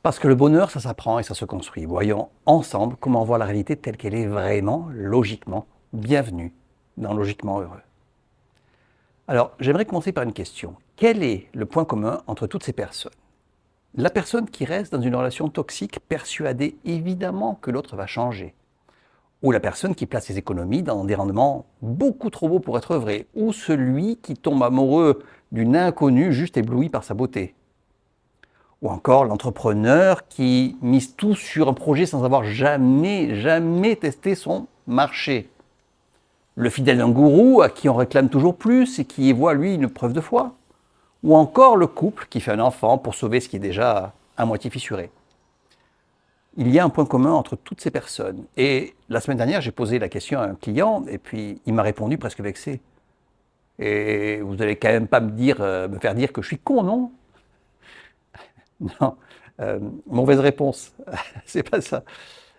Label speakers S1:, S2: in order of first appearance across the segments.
S1: Parce que le bonheur, ça s'apprend et ça se construit. Voyons ensemble comment voir la réalité telle qu'elle est vraiment, logiquement. Bienvenue dans Logiquement Heureux. Alors, j'aimerais commencer par une question. Quel est le point commun entre toutes ces personnes? La personne qui reste dans une relation toxique, persuadée évidemment que l'autre va changer. Ou la personne qui place ses économies dans des rendements beaucoup trop beaux pour être vrais. Ou celui qui tombe amoureux d'une inconnue juste ébloui par sa beauté. Ou encore l'entrepreneur qui mise tout sur un projet sans avoir jamais testé son marché. Le fidèle d'un gourou à qui on réclame toujours plus et qui y voit, lui, une preuve de foi. Ou encore le couple qui fait un enfant pour sauver ce qui est déjà à moitié fissuré. Il y a un point commun entre toutes ces personnes. Et la semaine dernière, j'ai posé la question à un client et puis il m'a répondu presque vexé. Et vous n'allez quand même pas me faire dire que je suis con, non? Non, mauvaise réponse. C'est pas ça.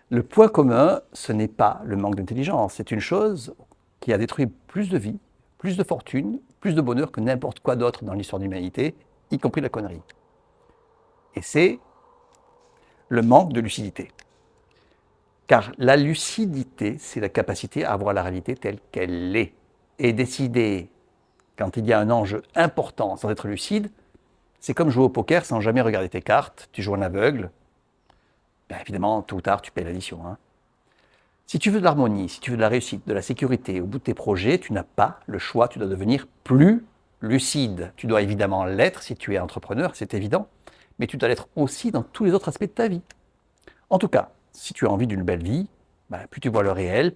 S1: Le point commun, ce n'est pas le manque d'intelligence. C'est une chose qui a détruit plus de vies, plus de fortune, plus de bonheur que n'importe quoi d'autre dans l'histoire de l'humanité, y compris la connerie. Et c'est le manque de lucidité. Car la lucidité, c'est la capacité à voir la réalité telle qu'elle est. Et décider, quand il y a un enjeu important sans être lucide, c'est comme jouer au poker sans jamais regarder tes cartes. Tu joues en aveugle. Ben évidemment, tôt ou tard, tu payes l'addition. Si tu veux de l'harmonie, si tu veux de la réussite, de la sécurité au bout de tes projets, tu n'as pas le choix. Tu dois devenir plus lucide. Tu dois évidemment l'être si tu es entrepreneur, c'est évident. Mais tu dois l'être aussi dans tous les autres aspects de ta vie. En tout cas, si tu as envie d'une belle vie, ben, plus tu vois le réel,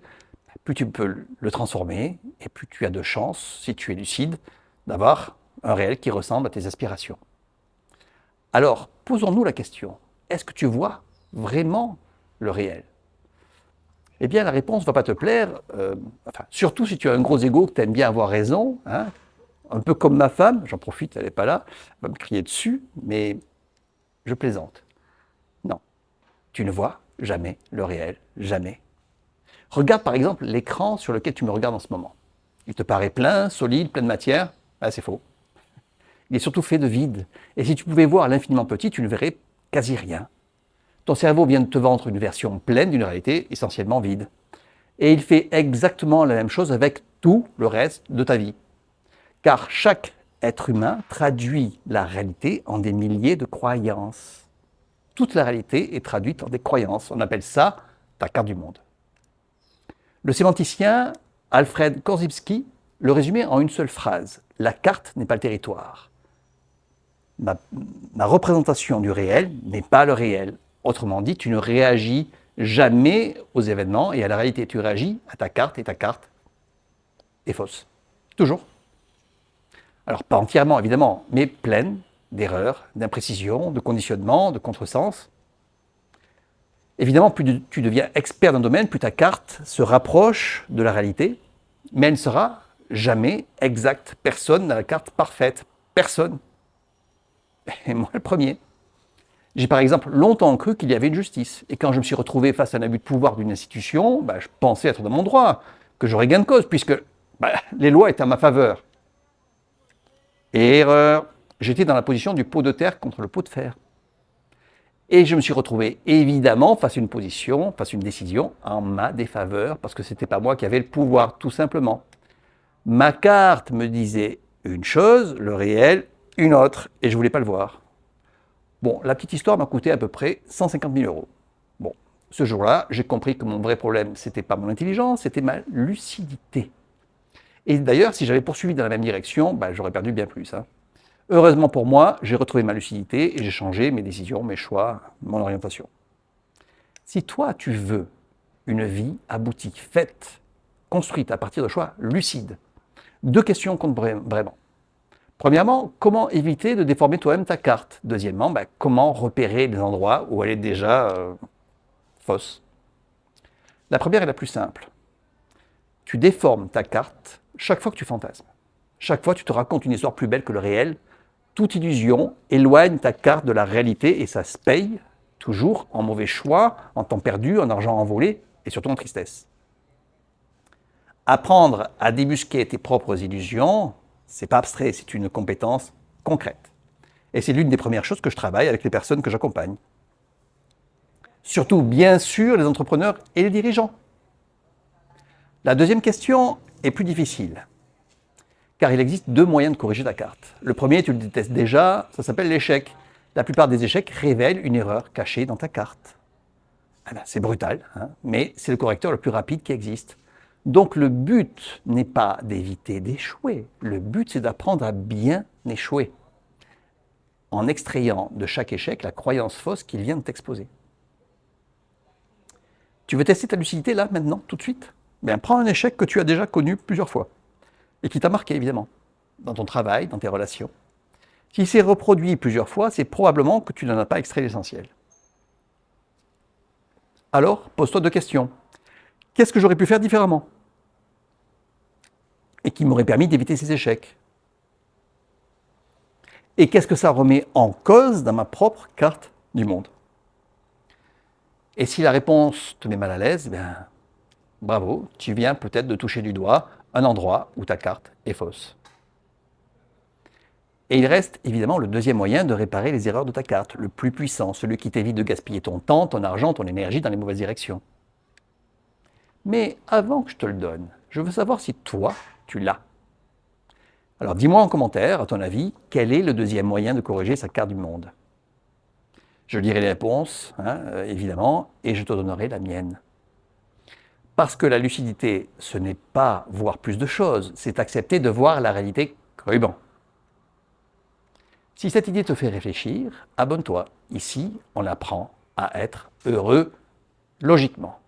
S1: plus tu peux le transformer et plus tu as de chances, si tu es lucide, d'avoir un réel qui ressemble à tes aspirations. Alors, posons-nous la question, est-ce que tu vois vraiment le réel? Eh bien, la réponse ne va pas te plaire, surtout si tu as un gros ego, que tu aimes bien avoir raison, un peu comme ma femme, j'en profite, elle n'est pas là, elle va me crier dessus, mais je plaisante. Non, tu ne vois jamais le réel, jamais. Regarde par exemple l'écran sur lequel tu me regardes en ce moment. Il te paraît plein, solide, plein de matière? Ah, c'est faux. Il est surtout fait de vide. Et si tu pouvais voir l'infiniment petit, tu ne verrais quasi rien. Ton cerveau vient de te vendre une version pleine d'une réalité essentiellement vide. Et il fait exactement la même chose avec tout le reste de ta vie. Car chaque être humain traduit la réalité en des milliers de croyances. Toute la réalité est traduite en des croyances. On appelle ça ta carte du monde. Le sémanticien Alfred Korzybski le résumait en une seule phrase. La carte n'est pas le territoire. Ma représentation du réel n'est pas le réel. Autrement dit, tu ne réagis jamais aux événements et à la réalité. Tu réagis à ta carte et ta carte est fausse. Toujours. Alors, pas entièrement, évidemment, mais pleine d'erreurs, d'imprécisions, de conditionnements, de contresens. Évidemment, plus tu deviens expert d'un domaine, plus ta carte se rapproche de la réalité, mais elle ne sera jamais exacte. Personne n'a la carte parfaite. Personne. Et moi, le premier. J'ai par exemple longtemps cru qu'il y avait une justice. Et quand je me suis retrouvé face à un abus de pouvoir d'une institution, je pensais être dans mon droit, que j'aurais gain de cause, puisque les lois étaient à ma faveur. Erreur. J'étais dans la position du pot de terre contre le pot de fer. Et je me suis retrouvé évidemment face à une décision en ma défaveur, parce que ce n'était pas moi qui avais le pouvoir, tout simplement. Ma carte me disait une chose, le réel, une autre, et je ne voulais pas le voir. Bon, la petite histoire m'a coûté à peu près 150 000 euros. Bon, ce jour-là, j'ai compris que mon vrai problème, c'était pas mon intelligence, c'était ma lucidité. Et d'ailleurs, si j'avais poursuivi dans la même direction, j'aurais perdu bien plus. Heureusement pour moi, j'ai retrouvé ma lucidité et j'ai changé mes décisions, mes choix, mon orientation. Si toi, tu veux une vie aboutie, faite, construite à partir de choix lucides, deux questions comptent vraiment. Premièrement, comment éviter de déformer toi-même ta carte? Deuxièmement, comment repérer les endroits où elle est déjà fausse? La première est la plus simple. Tu déformes ta carte chaque fois que tu fantasmes. Chaque fois, tu te racontes une histoire plus belle que le réel. Toute illusion éloigne ta carte de la réalité et ça se paye toujours en mauvais choix, en temps perdu, en argent envolé et surtout en tristesse. Apprendre à débusquer tes propres illusions, c'est pas abstrait, c'est une compétence concrète. Et c'est l'une des premières choses que je travaille avec les personnes que j'accompagne. Surtout, bien sûr, les entrepreneurs et les dirigeants. La deuxième question est plus difficile, car il existe deux moyens de corriger ta carte. Le premier, tu le détestes déjà, ça s'appelle l'échec. La plupart des échecs révèlent une erreur cachée dans ta carte. Ah ben, c'est brutal, hein, mais c'est le correcteur le plus rapide qui existe. Donc le but n'est pas d'éviter d'échouer, le but c'est d'apprendre à bien échouer, en extrayant de chaque échec la croyance fausse qu'il vient de t'exposer. Tu veux tester ta lucidité là, maintenant, tout de suite? Bien, prends un échec que tu as déjà connu plusieurs fois, et qui t'a marqué évidemment, dans ton travail, dans tes relations. S'il s'est reproduit plusieurs fois, c'est probablement que tu n'en as pas extrait l'essentiel. Alors, pose-toi deux questions. Qu'est-ce que j'aurais pu faire différemment? Et qui m'aurait permis d'éviter ces échecs? Et qu'est-ce que ça remet en cause dans ma propre carte du monde? Et si la réponse te met mal à l'aise, ben, bravo, tu viens peut-être de toucher du doigt un endroit où ta carte est fausse. Et il reste évidemment le deuxième moyen de réparer les erreurs de ta carte, le plus puissant, celui qui t'évite de gaspiller ton temps, ton argent, ton énergie dans les mauvaises directions. Mais avant que je te le donne, je veux savoir si toi, tu l'as. Alors dis-moi en commentaire, à ton avis, quel est le deuxième moyen de corriger sa carte du monde? Je lirai les réponses, évidemment, et je te donnerai la mienne. Parce que la lucidité, ce n'est pas voir plus de choses, c'est accepter de voir la réalité crûment. Si cette idée te fait réfléchir, abonne-toi. Ici, on apprend à être heureux logiquement.